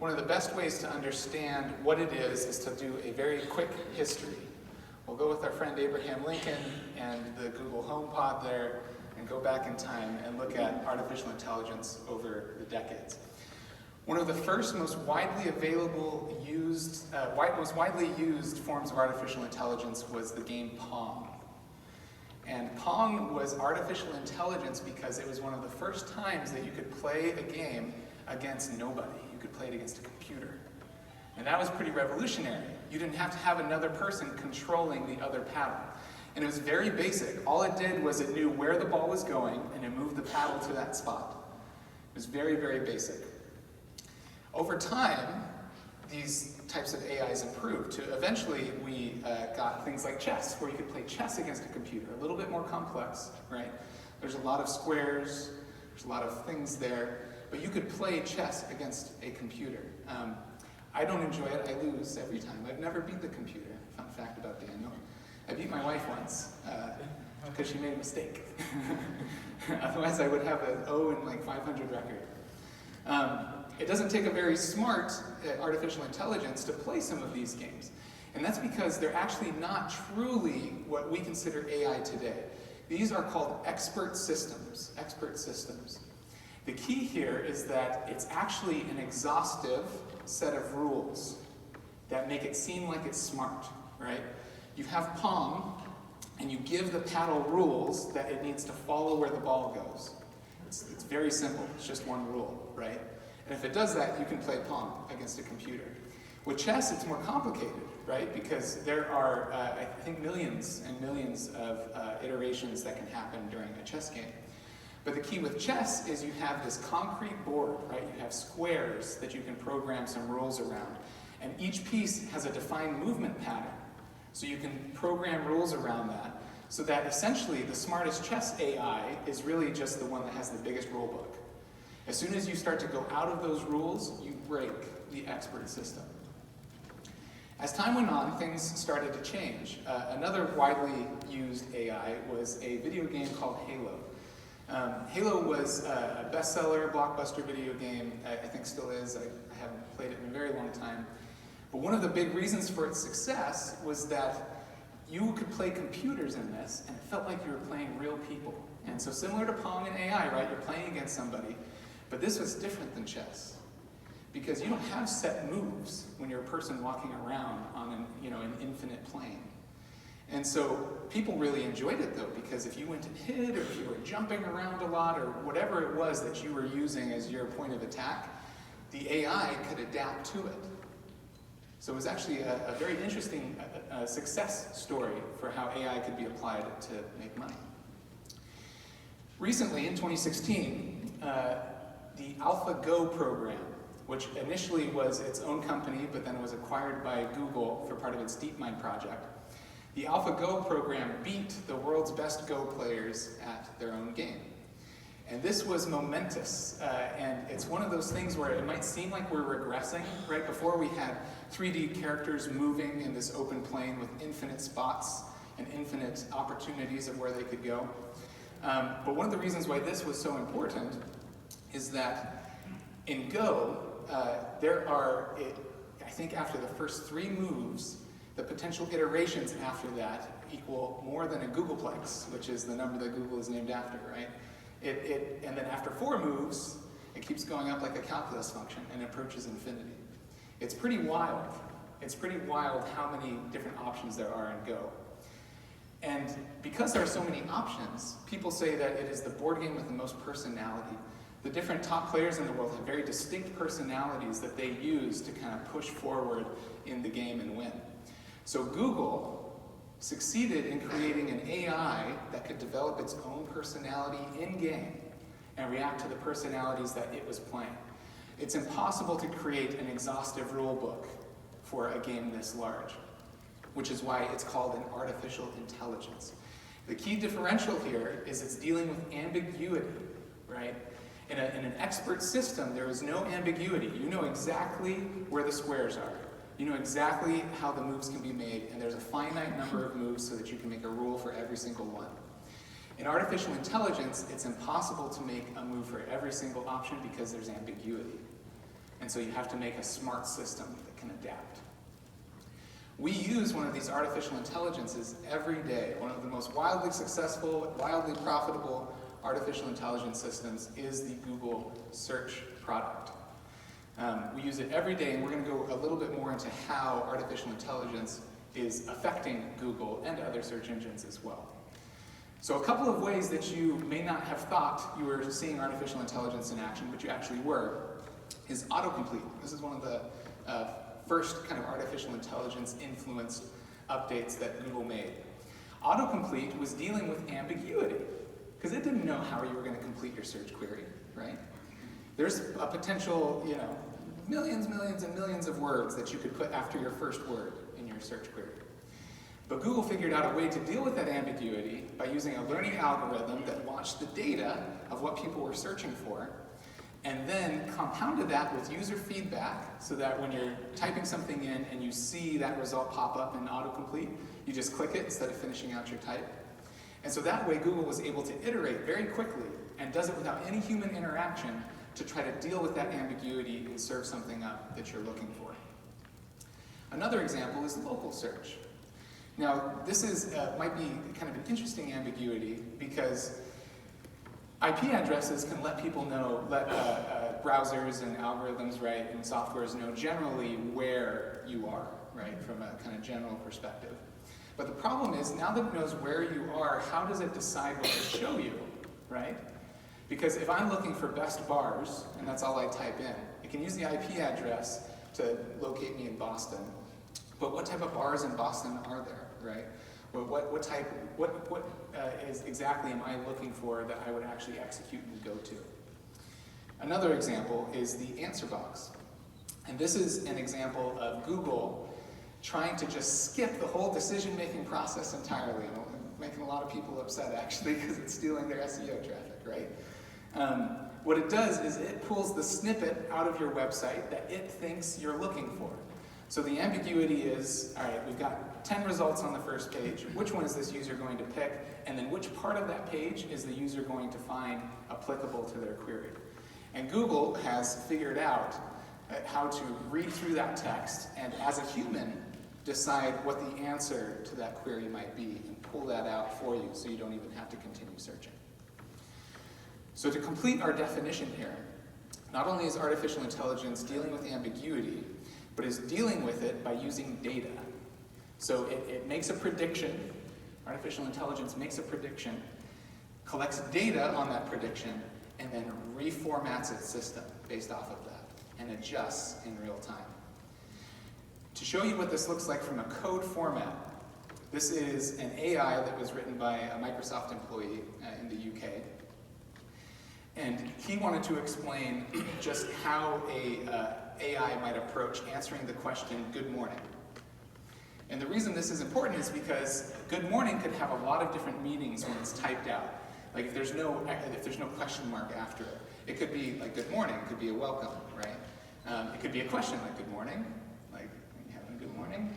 one of the best ways to understand what it is to do a very quick history. We'll go with our friend Abraham Lincoln and the Google HomePod there and go back in time and look at artificial intelligence over the decades. One of the first most widely used forms of artificial intelligence was the game Pong. And Pong was artificial intelligence because it was one of the first times that you could play a game against nobody. You could play it against a computer. And that was pretty revolutionary. You didn't have to have another person controlling the other paddle. And it was very basic. All it did was it knew where the ball was going and it moved the paddle to that spot. It was very, very basic. Over time, these types of AIs improved to eventually we got things like chess, where you could play chess against a computer, a little bit more complex, right? There's a lot of squares, there's a lot of things there, but you could play chess against a computer. I don't enjoy it, I lose every time. I've never beat the computer. Fun fact about Daniel. I beat my wife once, because she made a mistake. Otherwise I would have an 0 in like 500 record. It doesn't take a very smart artificial intelligence to play some of these games. And that's because they're actually not truly what we consider AI today. These are called expert systems. The key here is that it's actually an exhaustive set of rules that make it seem like it's smart, right? You have Pong, and you give the paddle rules that it needs to follow where the ball goes. It's very simple, it's just one rule, right? And if it does that, you can play Pong against a computer. With chess, it's more complicated, right? Because there are, I think, millions and millions of iterations that can happen during a chess game. But the key with chess is you have this concrete board, right? You have squares that you can program some rules around. And each piece has a defined movement pattern. So you can program rules around that so that essentially the smartest chess AI is really just the one that has the biggest rule book. As soon as you start to go out of those rules, you break the expert system. As time went on, things started to change. Another widely used AI was a video game called Halo. Halo was a bestseller, blockbuster video game. I think still is. I haven't played it in a very long time. But one of the big reasons for its success was that you could play computers in this, and it felt like you were playing real people. And so similar to Pong and AI, right? You're playing against somebody. But this was different than chess, because you don't have set moves when you're a person walking around on an infinite plane. And so people really enjoyed it though, because if you went and hid, or if you were jumping around a lot, or whatever it was that you were using as your point of attack, the AI could adapt to it. So it was actually a very interesting success story for how AI could be applied to make money. Recently, in 2016, the AlphaGo program, which initially was its own company, but then was acquired by Google for part of its DeepMind project. The AlphaGo program beat the world's best Go players at their own game. And this was momentous, and it's one of those things where it might seem like we're regressing. Right before, we had 3D characters moving in this open plane with infinite spots and infinite opportunities of where they could go. But one of the reasons why this was so important is that in Go, there are, I think after the first 3 moves, the potential iterations after that equal more than a Googleplex, which is the number that Google is named after, right? And then after 4 moves, it keeps going up like a calculus function and approaches infinity. It's pretty wild. It's pretty wild how many different options there are in Go. And because there are so many options, people say that it is the board game with the most personality. The different top players in the world have very distinct personalities that they use to kind of push forward in the game and win. So Google succeeded in creating an AI that could develop its own personality in-game and react to the personalities that it was playing. It's impossible to create an exhaustive rule book for a game this large, which is why it's called an artificial intelligence. The key differential here is it's dealing with ambiguity, right? In an expert system, there is no ambiguity. You know exactly where the squares are. You know exactly how the moves can be made, and there's a finite number of moves so that you can make a rule for every single one. In artificial intelligence, it's impossible to make a move for every single option because there's ambiguity. And so you have to make a smart system that can adapt. We use one of these artificial intelligences every day. One of the most wildly successful, wildly profitable artificial intelligence systems is the Google search product. We use it every day, and we're going to go a little bit more into how artificial intelligence is affecting Google and other search engines as well. So a couple of ways that you may not have thought you were seeing artificial intelligence in action, but you actually were, is autocomplete. This is one of the first kind of artificial intelligence influenced updates that Google made. Autocomplete was dealing with ambiguity, because it didn't know how you were going to complete your search query, right? There's a potential, millions and millions of words that you could put after your first word in your search query. But Google figured out a way to deal with that ambiguity by using a learning algorithm that watched the data of what people were searching for, and then compounded that with user feedback so that when you're typing something in and you see that result pop up in autocomplete, you just click it instead of finishing out your type. And so that way Google was able to iterate very quickly and does it without any human interaction to try to deal with that ambiguity and serve something up that you're looking for. Another example is local search. Now, this might be kind of an interesting ambiguity because IP addresses can let people know, browsers and algorithms, right, and softwares know generally where you are, right, from a kind of general perspective. But the problem is, now that it knows where you are, how does it decide what to show you, right? Because if I'm looking for best bars, and that's all I type in, it can use the IP address to locate me in Boston. But what type of bars in Boston are there, right? What is exactly am I looking for that I would actually execute and go to? Another example is the answer box. And this is an example of Google trying to just skip the whole decision-making process entirely. And making a lot of people upset, actually, because it's stealing their SEO traffic, right? What it does is it pulls the snippet out of your website that it thinks you're looking for. So the ambiguity is, all right, we've got 10 results on the first page. Which one is this user going to pick? And then which part of that page is the user going to find applicable to their query? And Google has figured out how to read through that text and, as a human, decide what the answer to that query might be and pull that out for you so you don't even have to continue searching. So to complete our definition here, not only is artificial intelligence dealing with ambiguity, but is dealing with it by using data. So it makes a prediction, artificial intelligence makes a prediction, collects data on that prediction, and then reformats its system based off of that, and adjusts in real time. To show you what this looks like from a code format, this is an AI that was written by a Microsoft employee in the UK. And he wanted to explain just how a AI might approach answering the question, good morning. And the reason this is important is because good morning could have a lot of different meanings when it's typed out. Like if there's no question mark after it. It could be like good morning, it could be a welcome, right? It could be a question like good morning, like you having a good morning,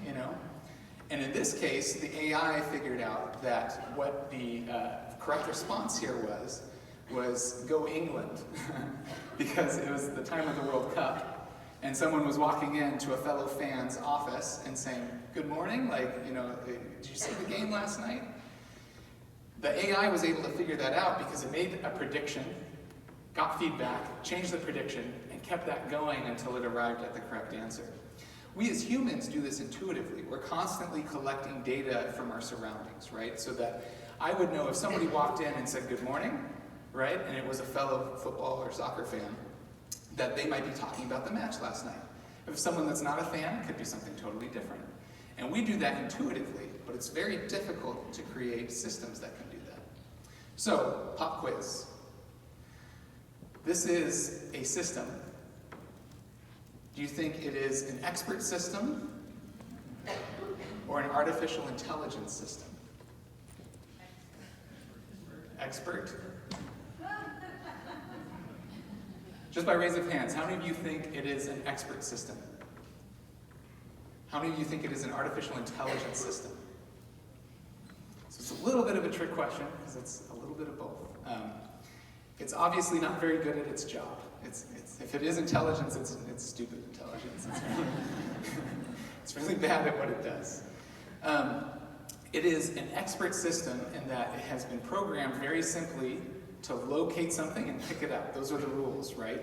And in this case, the AI figured out that what the correct response here was go England, because it was the time of the World Cup, and someone was walking into a fellow fan's office and saying, good morning, did you see the game last night? The AI was able to figure that out because it made a prediction, got feedback, changed the prediction, and kept that going until it arrived at the correct answer. We as humans do this intuitively. We're constantly collecting data from our surroundings, right? So that I would know if somebody walked in and said good morning, right, and it was a fellow football or soccer fan, that they might be talking about the match last night. If someone that's not a fan, it could be something totally different. And we do that intuitively, but it's very difficult to create systems that can do that. So, pop quiz. This is a system. Do you think it is an expert system or an artificial intelligence system? Expert? Just by raise of hands, how many of you think it is an expert system? How many of you think it is an artificial intelligence system? So it's a little bit of a trick question, because it's a little bit of both. It's obviously not very good at its job. If it is intelligence, it's stupid intelligence. It's really bad at what it does. It is an expert system in that it has been programmed very simply to locate something and pick it up. Those are the rules, right?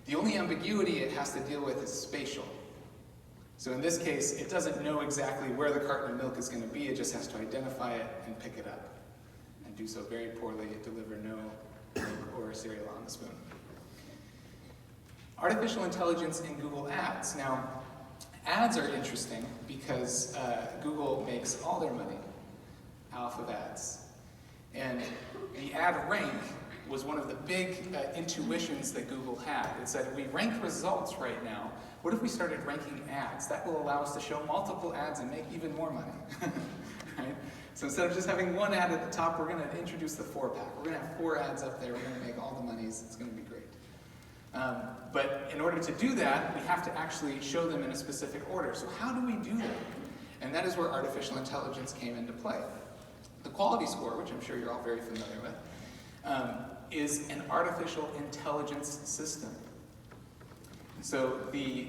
The only ambiguity it has to deal with is spatial. So in this case, it doesn't know exactly where the carton of milk is going to be. It just has to identify it and pick it up. And do so very poorly, deliver no milk or cereal on the spoon. Artificial intelligence in Google Ads. Now, ads are interesting because Google makes all their money off of ads. And the ad rank was one of the big intuitions that Google had. It said, we rank results right now. What if we started ranking ads? That will allow us to show multiple ads and make even more money. Right? So instead of just having one ad at the top, we're going to introduce the 4-pack. We're going to have 4 ads up there. We're going to make all the monies. It's going to be great. But in order to do that, we have to actually show them in a specific order. So how do we do that? And that is where artificial intelligence came into play. The quality score, which I'm sure you're all very familiar with, is an artificial intelligence system. So the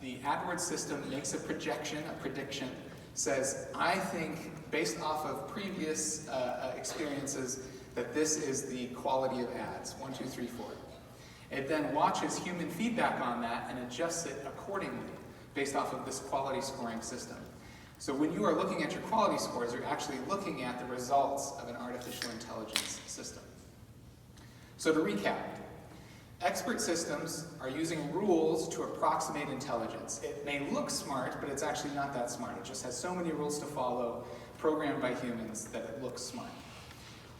AdWords system makes a projection, a prediction, says, I think, based off of previous experiences, that this is the quality of ads, 1, 2, 3, 4. It then watches human feedback on that and adjusts it accordingly based off of this quality scoring system. So when you are looking at your quality scores, you're actually looking at the results of an artificial intelligence system. So to recap, expert systems are using rules to approximate intelligence. It may look smart, but it's actually not that smart. It just has so many rules to follow, programmed by humans, that it looks smart.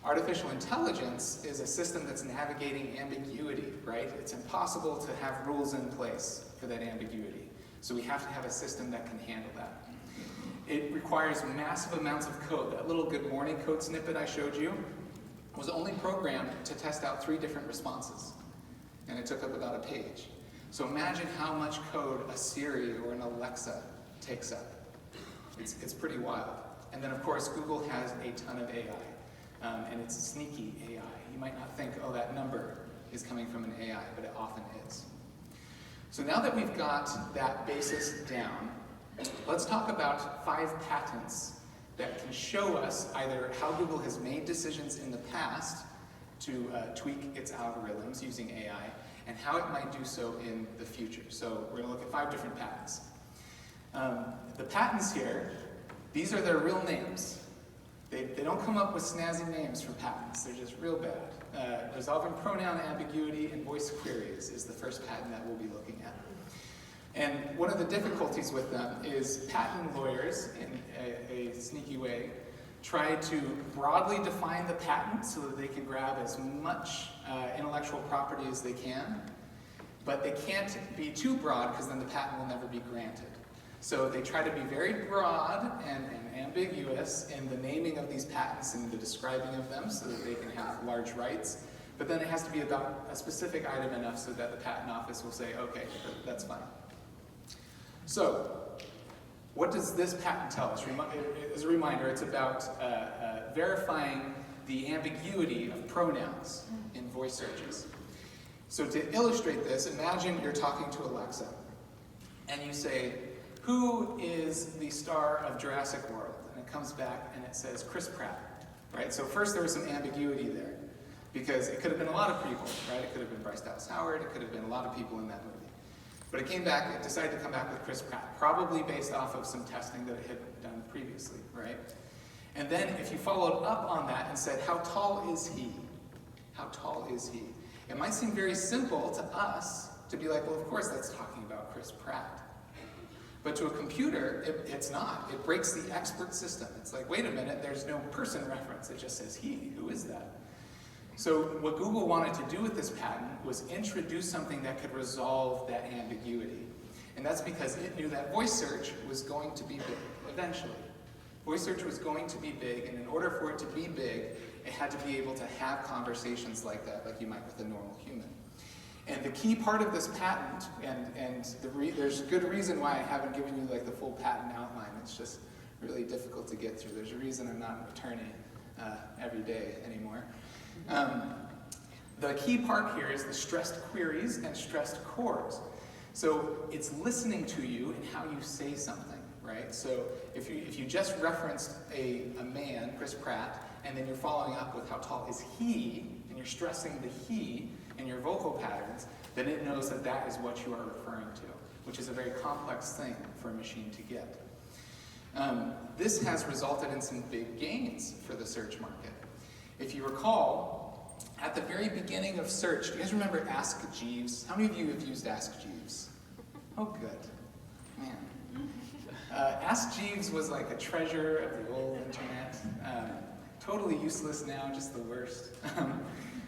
Artificial intelligence is a system that's navigating ambiguity, right? It's impossible to have rules in place for that ambiguity. So we have to have a system that can handle that. It requires massive amounts of code. That little good morning code snippet I showed you was only programmed to test out 3 different responses. And it took up about a page. So imagine how much code a Siri or an Alexa takes up. It's pretty wild. And then of course, Google has a ton of AI. And it's sneaky AI. You might not think, oh, that number is coming from an AI, but it often is. So now that we've got that basis down, let's talk about 5 patents that can show us either how Google has made decisions in the past to tweak its algorithms using AI, and how it might do so in the future. So we're going to look at 5 different patents. The patents here, these are their real names. They don't come up with snazzy names for patents. They're just real bad. Resolving pronoun ambiguity and voice queries is the first patent that we'll be looking at. And one of the difficulties with them is patent lawyers, in a sneaky way, try to broadly define the patent so that they can grab as much intellectual property as they can, but they can't be too broad because then the patent will never be granted. So they try to be very broad and ambiguous in the naming of these patents and the describing of them so that they can have large rights. But then it has to be about a specific item enough so that the patent office will say, okay, that's fine. So what does this patent tell us? As a reminder, it's about verifying the ambiguity of pronouns in voice searches. So to illustrate this, imagine you're talking to Alexa and you say, who is the star of Jurassic World? And it comes back and it says Chris Pratt, right? So first there was some ambiguity there because it could have been a lot of people, right? It could have been Bryce Dallas Howard, it could have been a lot of people in that movie. But it decided to come back with Chris Pratt, probably based off of some testing that it had done previously, right? And then if you followed up on that and said, how tall is he? How tall is he? It might seem very simple to us to be like, well, of course that's talking about Chris Pratt. But to a computer, it's not. It breaks the expert system. It's like, wait a minute, there's no person reference. It just says he. Who is that? So what Google wanted to do with this patent was introduce something that could resolve that ambiguity. And that's because it knew that voice search was going to be big, eventually. Voice search was going to be big, and in order for it to be big, it had to be able to have conversations like that, like you might with a normal human. And the key part of this patent, and there's good reason why I haven't given you like the full patent outline. It's just really difficult to get through. There's a reason I'm not an attorney every day anymore. The key part here is the stressed queries and stressed cores. So it's listening to you and how you say something, right? So if you just referenced a man, Chris Pratt, and then you're following up with how tall is he, and you're stressing the he in your vocal patterns, then it knows that that is what you are referring to, which is a very complex thing for a machine to get. This has resulted in some big gains for the search market. If you recall, at the very beginning of search, do you guys remember Ask Jeeves? How many of you have used Ask Jeeves? Oh, good. Man. Ask Jeeves was like a treasure of the old internet. Totally useless now, just the worst.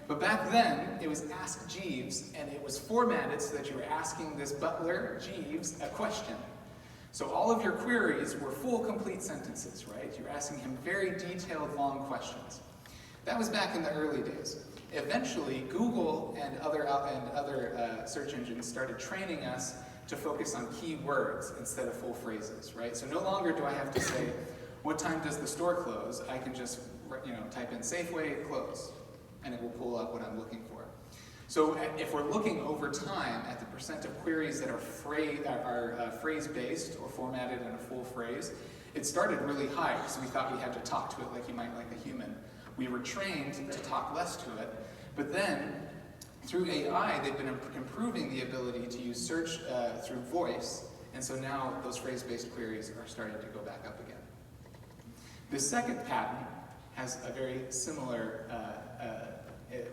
But back then, it was Ask Jeeves, and it was formatted so that you were asking this butler, Jeeves, a question. So all of your queries were full, complete sentences, right? You were asking him very detailed, long questions. That was back in the early days. Eventually, Google and other search engines started training us to focus on keywords instead of full phrases, right? So no longer do I have to say, what time does the store close? I can just type in Safeway close, and it will pull up what I'm looking for. So if we're looking over time at the percent of queries that are phrase-based or formatted in a full phrase, it started really high because we thought we had to talk to it like you might like a human. We were trained to talk less to it, but then through AI, they've been improving the ability to use search through voice, and so now those phrase-based queries are starting to go back up again. The second patent has a very similar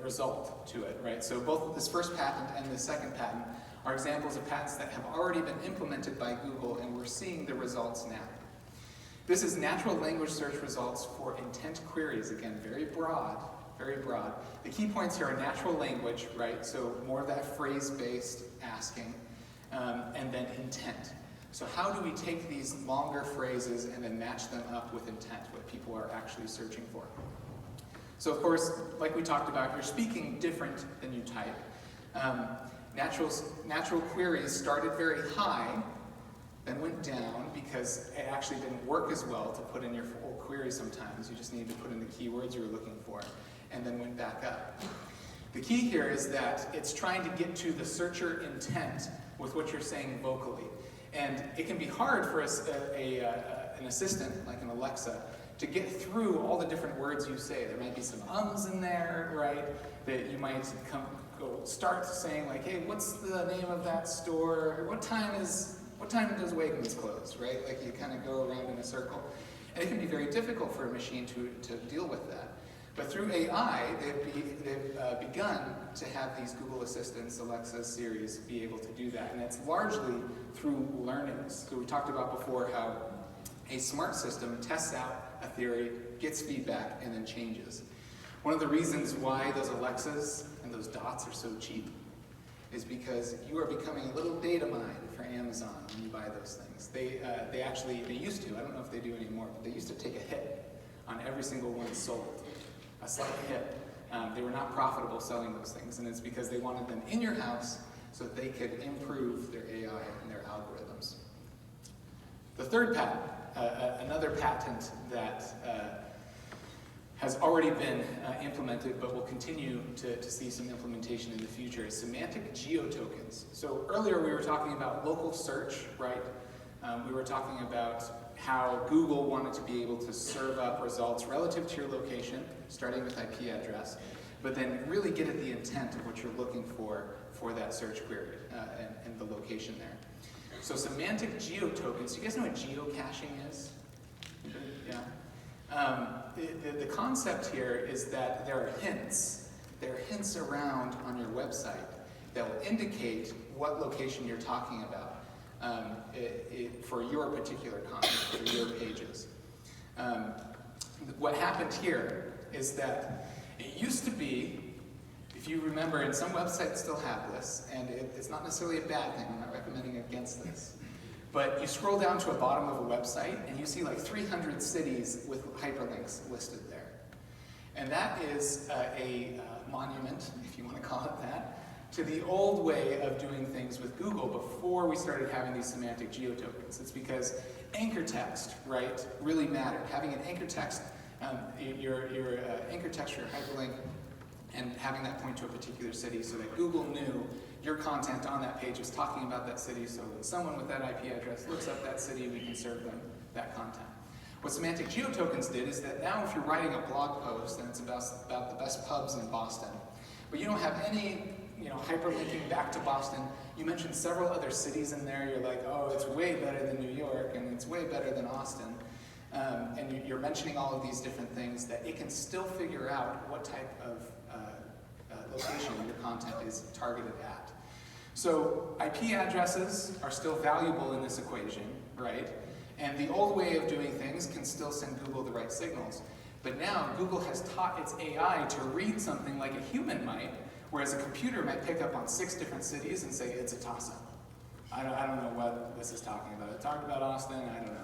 result to it, right? So both this first patent and the second patent are examples of patents that have already been implemented by Google, and we're seeing the results now. This is natural language search results for intent queries. Again, very broad, very broad. The key points here are natural language, right? So more of that phrase-based asking, and then intent. So how do we take these longer phrases and then match them up with intent, what people are actually searching for? So of course, like we talked about, you're speaking different than you type. Natural queries started very high, then went down because it actually didn't work as well to put in your full query sometimes. You just needed to put in the keywords you were looking for, and then went back up. The key here is that it's trying to get to the searcher intent with what you're saying vocally. And it can be hard for an assistant, like an Alexa, to get through all the different words you say. There might be some ums in there, right? That you might start saying like, hey, what's the name of that store? What time does Wegmans close, right? Like you kind of go around in a circle. And it can be very difficult for a machine to deal with that. But through AI, they've begun to have these Google Assistants, Alexa, Siris, be able to do that. And it's largely through learnings. So we talked about before how a smart system tests out a theory, gets feedback, and then changes. One of the reasons why those Alexas and those Dots are so cheap is because you are becoming a little data mine for Amazon when you buy those things. They used to, I don't know if they do anymore, but they used to take a hit on every single one sold. A slight hit. They were not profitable selling those things, and it's because they wanted them in your house so that they could improve their AI and their algorithms. The third patent, another patent that has already been implemented but will continue to see some implementation in the future, is semantic geotokens. So earlier we were talking about local search, right? We were talking about how Google wanted to be able to serve up results relative to your location, starting with IP address, but then really get at the intent of what you're looking for that search query and the location there. So semantic geotokens, you guys know what geocaching is? Yeah. The concept here is that there are hints around on your website that will indicate what location you're talking about for your particular content, for your pages. What happened here is that it used to be, if you remember, and some websites still have this, and it's not necessarily a bad thing, I'm not recommending against this, but you scroll down to a bottom of a website and you see like 300 cities with hyperlinks listed there. And that is a monument, if you want to call it that, to the old way of doing things with Google before we started having these semantic geotokens. It's because anchor text, right, really mattered. Having an anchor text, your anchor text for your hyperlink and having that point to a particular city so that Google knew your content on that page was talking about that city, so when someone with that IP address looks up that city, we can serve them that content. What semantic geotokens did is that now if you're writing a blog post and it's about the best pubs in Boston, but you don't have any hyperlinking back to Boston, you mentioned several other cities in there, you're like, oh, it's way better than New York, and it's way better than Austin, and you're mentioning all of these different things, that it can still figure out what type of location your content is targeted at. So IP addresses are still valuable in this equation, right? And the old way of doing things can still send Google the right signals. But now Google has taught its AI to read something like a human might, whereas a computer might pick up on 6 different cities and say it's a toss-up. I don't know what this is talking about. It talked about Austin, I don't know.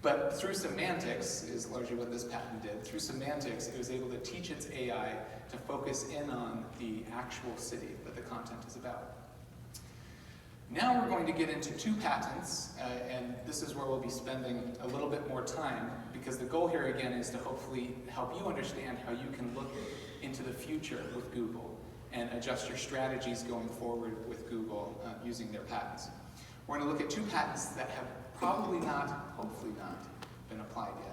But through semantics, is largely what this patent did, through semantics it was able to teach its AI to focus in on the actual city that the content is about. Now we're going to get into 2 patents, and this is where we'll be spending a little bit more time, because the goal here again is to hopefully help you understand how you can look into the future with Google and adjust your strategies going forward with Google using their patents. We're going to look at 2 patents that have probably not, hopefully not, been applied yet.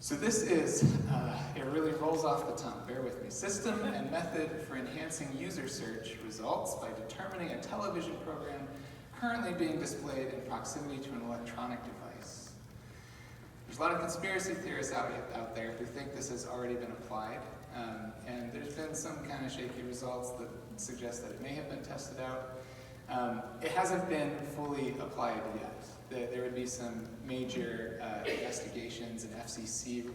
So this is, it really rolls off the tongue, bear with me. System and method for enhancing user search results by determining a television program currently being displayed in proximity to an electronic device. There's a lot of conspiracy theorists out there who think this has already been applied, and there's been some kind of shaky results that suggest that it may have been tested out. It hasn't been fully applied yet. There would be some major investigations and FCC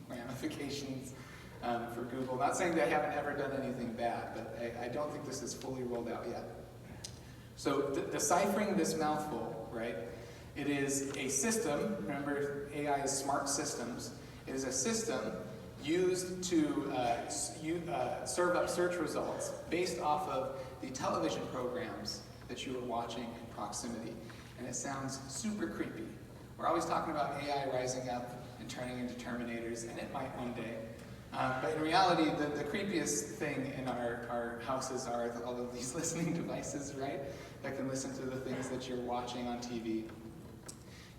ramifications for Google. Not saying they haven't ever done anything bad, but I don't think this is fully rolled out yet. So deciphering this mouthful, right? It is a system, remember AI is smart systems. It is a system used to serve up search results based off of the television programs that you are watching in proximity. And it sounds super creepy. We're always talking about AI rising up and turning into Terminators, and it might one day. But in reality, the creepiest thing in our houses are all of these listening devices, right? That can listen to the things that you're watching on TV.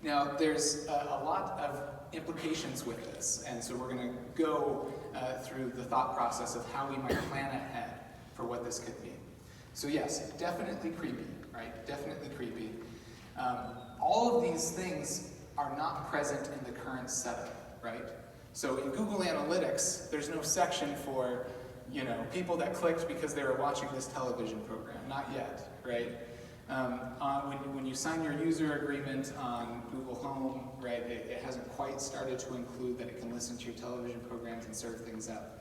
Now, there's a lot of implications with this, and so we're going to go through the thought process of how we might plan ahead for what this could be. So yes, definitely creepy, right? Definitely creepy. All of these things are not present in the current setup, right? So in Google Analytics, there's no section for, people that clicked because they were watching this television program. Not yet, right? When you sign your user agreement on Google Home, right, it hasn't quite started to include that it can listen to your television programs and serve things up.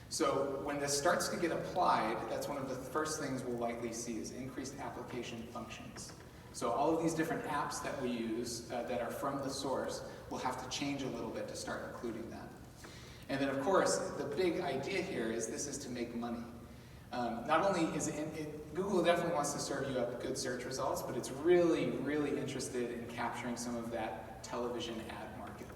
So when this starts to get applied, that's one of the first things we'll likely see is increased application functions. So all of these different apps that we use that are from the source will have to change a little bit to start including that. And then of course, the big idea here is this is to make money. Not only is Google definitely wants to serve you up good search results, but it's really, really interested in capturing some of that television ad market,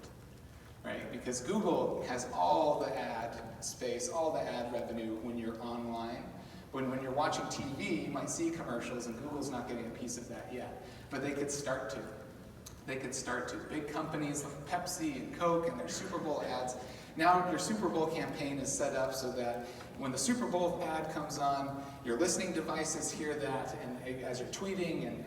right? Because Google has all the ad space, all the ad revenue when you're online. When you're watching TV, you might see commercials, and Google's not getting a piece of that yet. But they could start to. They could start to. Big companies like Pepsi and Coke and their Super Bowl ads. Now your Super Bowl campaign is set up so that when the Super Bowl ad comes on, your listening devices hear that, and as you're tweeting and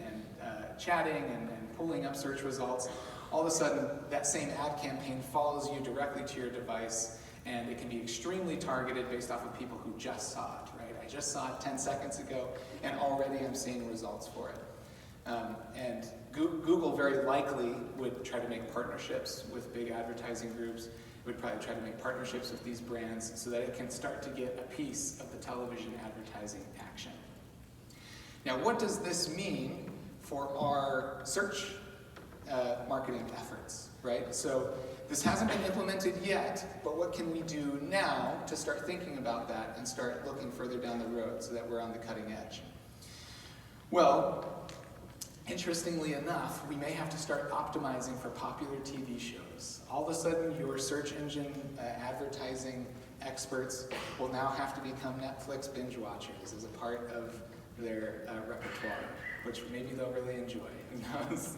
chatting and pulling up search results, all of a sudden that same ad campaign follows you directly to your device, and it can be extremely targeted based off of people who just saw it, right? I just saw it 10 seconds ago, and already I'm seeing results for it. And Google very likely would try to make partnerships with big advertising groups. It would probably try to make partnerships with these brands so that it can start to get a piece of the television advertising action. Now, what does this mean for our search marketing efforts, right? So this hasn't been implemented yet, but what can we do now to start thinking about that and start looking further down the road so that we're on the cutting edge? Well, interestingly enough, we may have to start optimizing for popular TV shows. All of a sudden, your search engine advertising experts will now have to become Netflix binge watchers as a part of their repertoire, which maybe they'll really enjoy, who knows?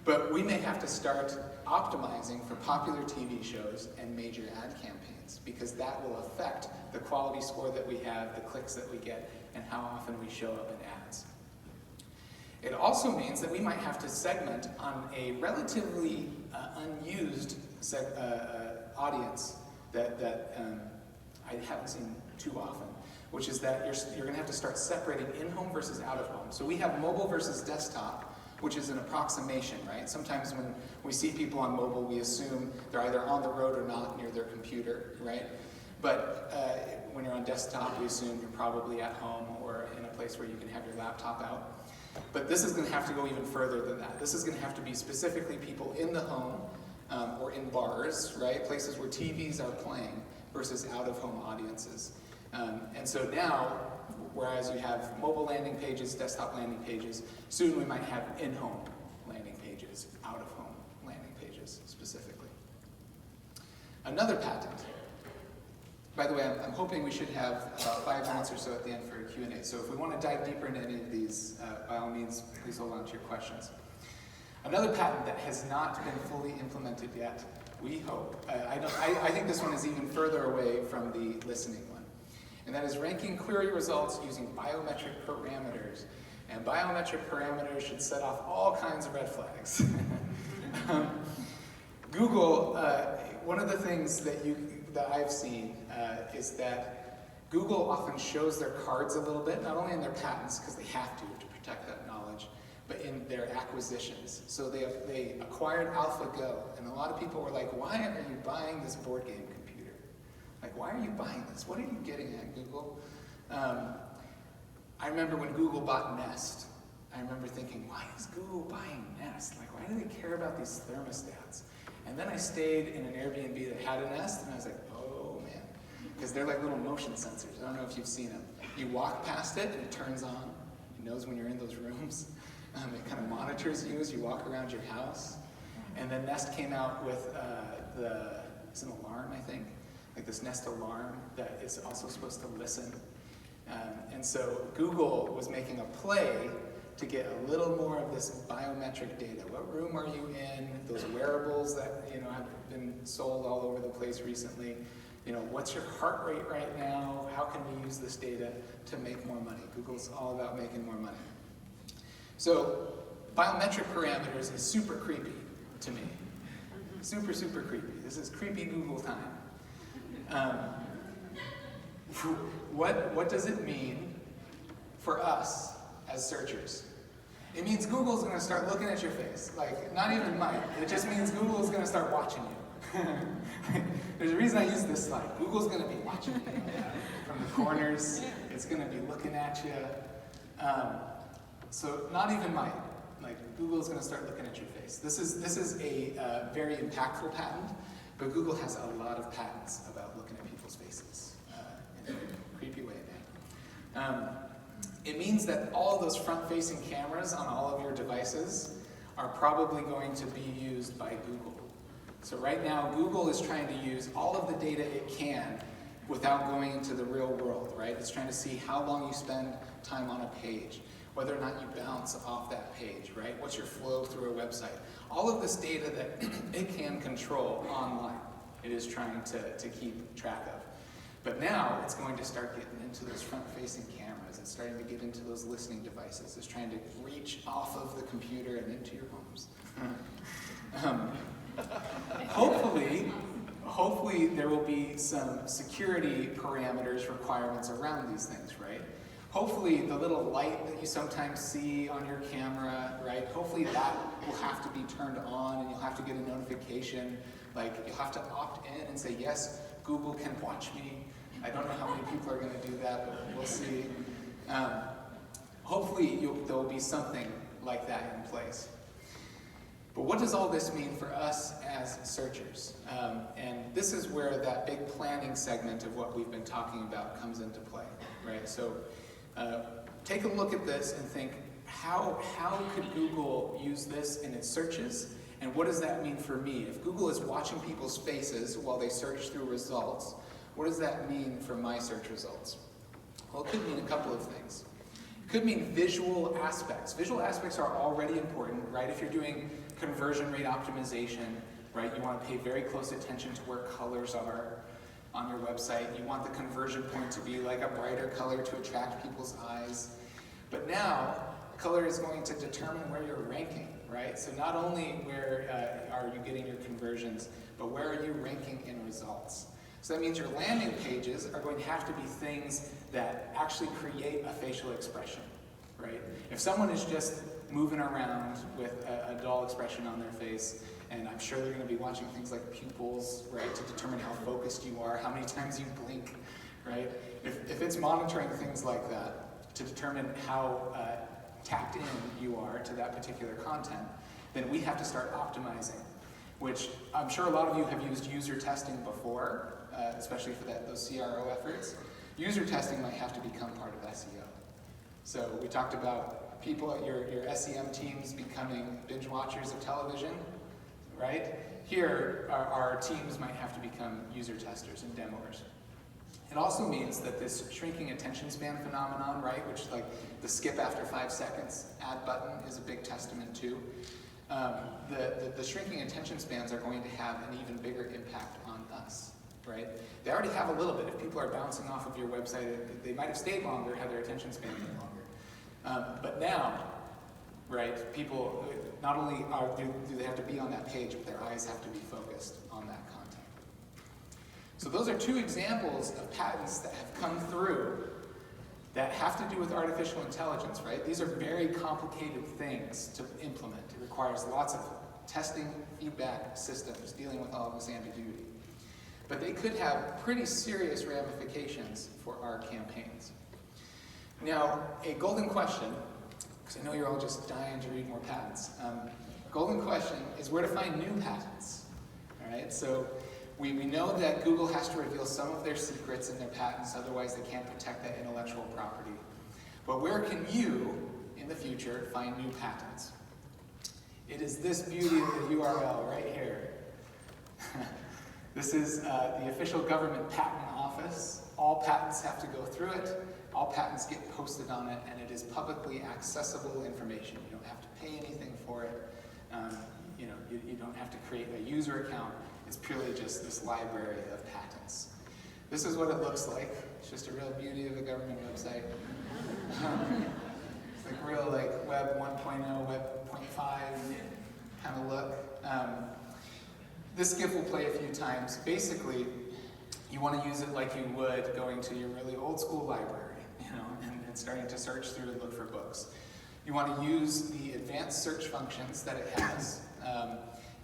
But we may have to start optimizing for popular TV shows and major ad campaigns, because that will affect the quality score that we have, the clicks that we get, and how often we show up in ads. It also means that we might have to segment on a relatively unused audience that I haven't seen too often, which is that you're going to have to start separating in-home versus out-of-home. So we have mobile versus desktop, which is an approximation, right? Sometimes when we see people on mobile, we assume they're either on the road or not near their computer, right? But when you're on desktop, we assume you're probably at home or in a place where you can have your laptop out. But this is going to have to go even further than that. This is going to have to be specifically people in the home or in bars, right? Places where TVs are playing versus out-of-home audiences. And so now, whereas you have mobile landing pages, desktop landing pages, soon we might have in-home landing pages, out-of-home landing pages specifically. Another patent. By the way, I'm hoping we should have about 5 minutes or so at the end for a Q&A. So if we want to dive deeper into any of these, by all means, please hold on to your questions. Another patent that has not been fully implemented yet, we hope. I think this one is even further away from the listening one. And that is ranking query results using biometric parameters. And biometric parameters should set off all kinds of red flags. Google, one of the things that I've seen is that Google often shows their cards a little bit, not only in their patents, because they have to protect that knowledge, but in their acquisitions. So they acquired AlphaGo, and a lot of people were like, why are you buying this board game computer? Like, why are you buying this? What are you getting at, Google? I remember when Google bought Nest, I remember thinking, why is Google buying Nest? Like, why do they care about these thermostats? And then I stayed in an Airbnb that had a Nest, and I was like, oh man. Because they're like little motion sensors. I don't know if you've seen them. You walk past it, and it turns on. It knows when you're in those rooms. It kind of monitors you as you walk around your house. And then Nest came out with it's an alarm, I think. Like this Nest alarm that is also supposed to listen. And so Google was making a play to get a little more of this biometric data. What room are you in? Those wearables that have been sold all over the place recently. What's your heart rate right now? How can we use this data to make more money? Google's all about making more money. So biometric parameters is super creepy to me. Super, super creepy. This is creepy Google time. What does it mean for us as searchers? It means Google's going to start looking at your face. Like, not even might. It just means Google's going to start watching you. There's a reason I use this slide. Google's going to be watching you from the corners. It's going to be looking at you. So not even might. Like, Google's going to start looking at your face. This is a very impactful patent, but Google has a lot of patents about looking at people's faces in a creepy way, man. It means that all those front-facing cameras on all of your devices are probably going to be used by Google. So right now, Google is trying to use all of the data it can without going into the real world, right? It's trying to see how long you spend time on a page, whether or not you bounce off that page, right? What's your flow through a website? All of this data that it can control online, it is trying to keep track of. But now it's going to start getting into those front-facing cameras. It's starting to get into those listening devices. It's trying to reach off of the computer and into your homes. Hopefully there will be some security parameters, requirements around these things, right? Hopefully the little light that you sometimes see on your camera, right? Hopefully that will have to be turned on and you'll have to get a notification. Like, you'll have to opt in and say, yes, Google can watch me. I don't know how many people are going to do that, but we'll see. Hopefully there will be something like that in place. But what does all this mean for us as searchers? And this is where that big planning segment of what we've been talking about comes into play, right? So take a look at this and think, how could Google use this in its searches? And what does that mean for me? If Google is watching people's faces while they search through results, what does that mean for my search results? Well, it could mean a couple of things. It could mean visual aspects. Visual aspects are already important, right? If you're doing conversion rate optimization, right, you want to pay very close attention to where colors are on your website. You want the conversion point to be like a brighter color to attract people's eyes. But now, color is going to determine where you're ranking, right? So not only where are you getting your conversions, but where are you ranking in results? So that means your landing pages are going to have to be things that actually create a facial expression, right? If someone is just moving around with a dull expression on their face, and I'm sure they're going to be watching things like pupils, right, to determine how focused you are, how many times you blink, right? If it's monitoring things like that to determine how tapped in you are to that particular content, then we have to start optimizing, which I'm sure a lot of you have used user testing before, especially for those CRO efforts. User testing might have to become part of SEO. So we talked about people at your SEM teams becoming binge watchers of television, right? Here, our teams might have to become user testers and demoers. It also means that this shrinking attention span phenomenon, right, which is like the skip after 5 seconds ad button is a big testament to. The shrinking attention spans are going to have an even bigger impact on us, right? They already have a little bit. If people are bouncing off of your website, they might have stayed longer had their attention span been longer. But now, right, people not only do they have to be on that page, but their eyes have to be focused on that content. So those are two examples of patents that have come through that have to do with artificial intelligence, right? These are very complicated things to implement. It requires lots of testing, feedback systems, dealing with all of this ambiguity. But they could have pretty serious ramifications for our campaigns. Now, a golden question, because I know you're all just dying to read more patents. Golden question is where to find new patents, all right? So we know that Google has to reveal some of their secrets in their patents, otherwise they can't protect that intellectual property. But where can you, in the future, find new patents? It is this beauty of the URL right here. This is the official government patent office. All patents have to go through it. All patents get posted on it, and it is publicly accessible information. You don't have to pay anything for it. You don't have to create a user account. It's purely just this library of patents. This is what it looks like. It's just a real beauty of a government website. It's like real Web 1.0, Web 0.5 kind of look. This GIF will play a few times. Basically, you want to use it like you would going to your really old school library, and starting to search through and look for books. You want to use the advanced search functions that it has,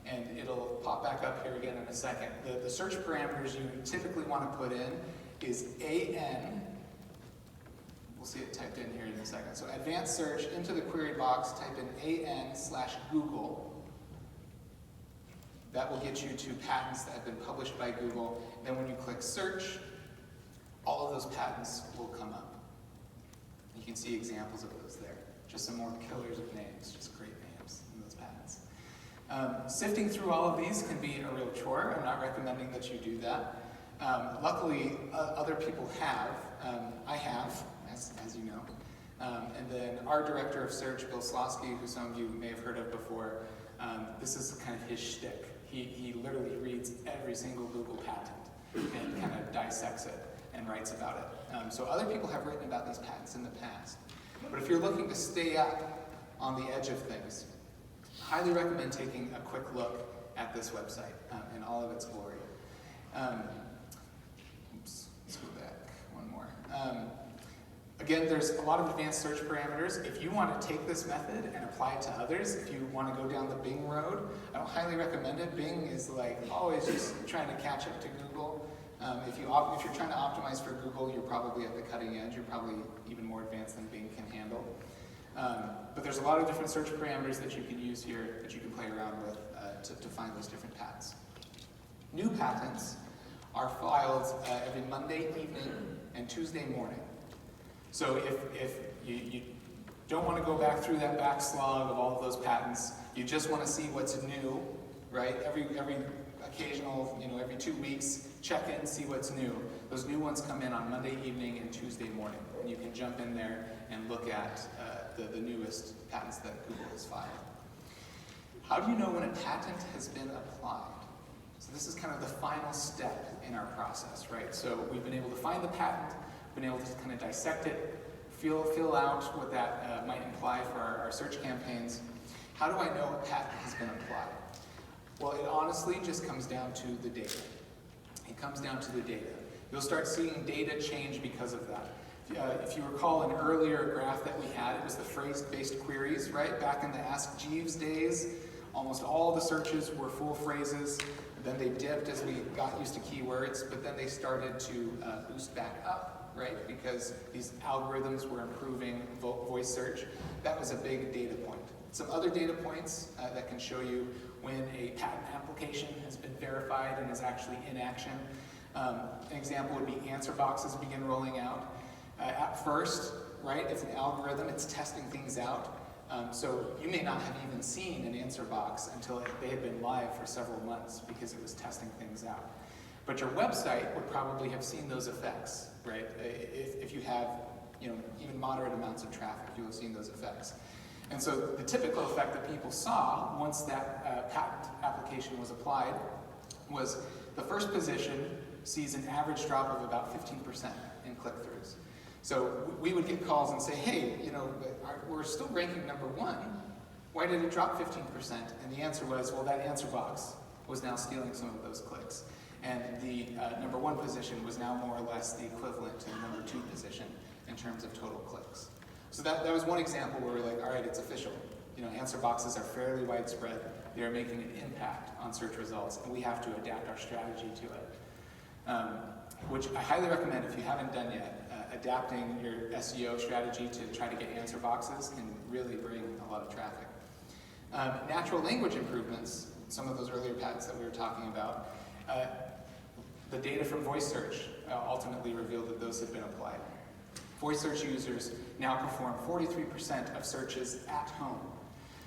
and it'll pop back up here again in a second. The search parameters you typically want to put in is AN. We'll see it typed in here in a second. So advanced search, into the query box, type in AN/Google. That will get you to patents that have been published by Google. Then when you click search, all of those patents will come up. You can see examples of those there. Just some more killers of names, just great names in those patents. Sifting through all of these can be a real chore. I'm not recommending that you do that. Luckily, other people have. I have, as you know. And then our director of search, Bill Slosky, who some of you may have heard of before, this is kind of his shtick. He literally reads every single Google patent and kind of dissects it and writes about it. So other people have written about these patents in the past. But if you're looking to stay up on the edge of things, I highly recommend taking a quick look at this website in all of its glory. Let's go back one more. Again, there's a lot of advanced search parameters. If you want to take this method and apply it to others, if you want to go down the Bing road, I don't highly recommend it. Bing is always just trying to catch up to Google. If you're trying to optimize for Google, you're probably at the cutting edge. You're probably even more advanced than Bing can handle. But there's a lot of different search parameters that you can use here that you can play around with to find those different patents. New patents are filed every Monday evening and Tuesday morning. So if you don't want to go back through that back slog of all of those patents. You just want to see what's new, right? Every occasional, every 2 weeks, check in, see what's new. Those new ones come in on Monday evening and Tuesday morning. And you can jump in there and look at the newest patents that Google has filed. How do you know when a patent has been applied? So this is kind of the final step in our process, right? So we've been able to find the patent, been able to kind of dissect it, fill out what that might imply for our search campaigns. How do I know a patent has been applied? Well, it honestly just comes down to the data. It comes down to the data. You'll start seeing data change because of that. If you recall an earlier graph that we had, it was the phrase-based queries, right? Back in the Ask Jeeves days, almost all the searches were full phrases. Then they dipped as we got used to keywords, but then they started to boost back up, right? Because these algorithms were improving voice search. That was a big data point. Some other data points that can show you when a patent application has been verified and is actually in action. An example would be answer boxes begin rolling out. At first, right, it's an algorithm, it's testing things out. So you may not have even seen an answer box until they had been live for several months because it was testing things out. But your website would probably have seen those effects, right? If you have, even moderate amounts of traffic, you'll have seen those effects. And so the typical effect that people saw once that patent application was applied was the first position sees an average drop of about 15% in click-throughs. So we would get calls and say, hey, we're still ranking number 1. Why did it drop 15%? And the answer was, well, that answer box was now stealing some of those clicks. And the number 1 position was now more or less the equivalent to the number 2 position in terms of total clicks. So that was one example where we're like, all right, it's official. Answer boxes are fairly widespread. They are making an impact on search results, and we have to adapt our strategy to it. Which I highly recommend if you haven't done yet. Adapting your SEO strategy to try to get answer boxes can really bring a lot of traffic. Natural language improvements, some of those earlier patents that we were talking about, the data from voice search ultimately revealed that those had been applied. Voice search users now perform 43% of searches at home.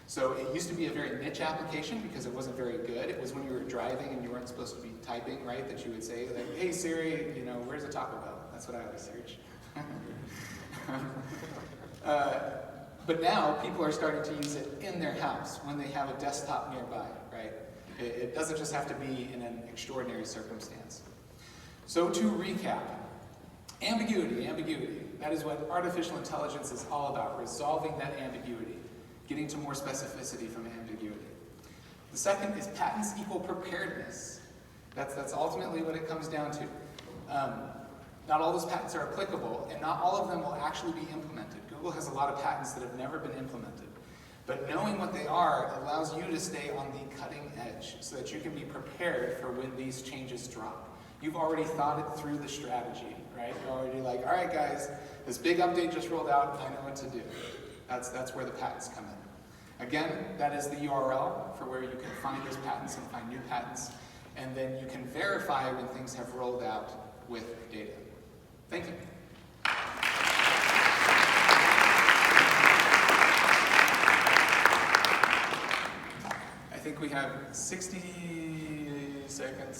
So it used to be a very niche application because it wasn't very good. It was when you were driving and you weren't supposed to be typing, right, that you would say, like, hey Siri, where's a Taco Bell? That's what I always search. But now people are starting to use it in their house when they have a desktop nearby, right? It doesn't just have to be in an extraordinary circumstance. So to recap, ambiguity. That is what artificial intelligence is all about, resolving that ambiguity, getting to more specificity from ambiguity. The second is patents equal preparedness. That's ultimately what it comes down to. Not all those patents are applicable, and not all of them will actually be implemented. Google has a lot of patents that have never been implemented. But knowing what they are allows you to stay on the cutting edge so that you can be prepared for when these changes drop. You've already thought it through the strategy, right? You're already like, all right guys, this big update just rolled out, I know what to do. That's where the patents come in. Again, that is the URL for where you can find those patents and find new patents. And then you can verify when things have rolled out with data. Thank you. I think we have 60 seconds.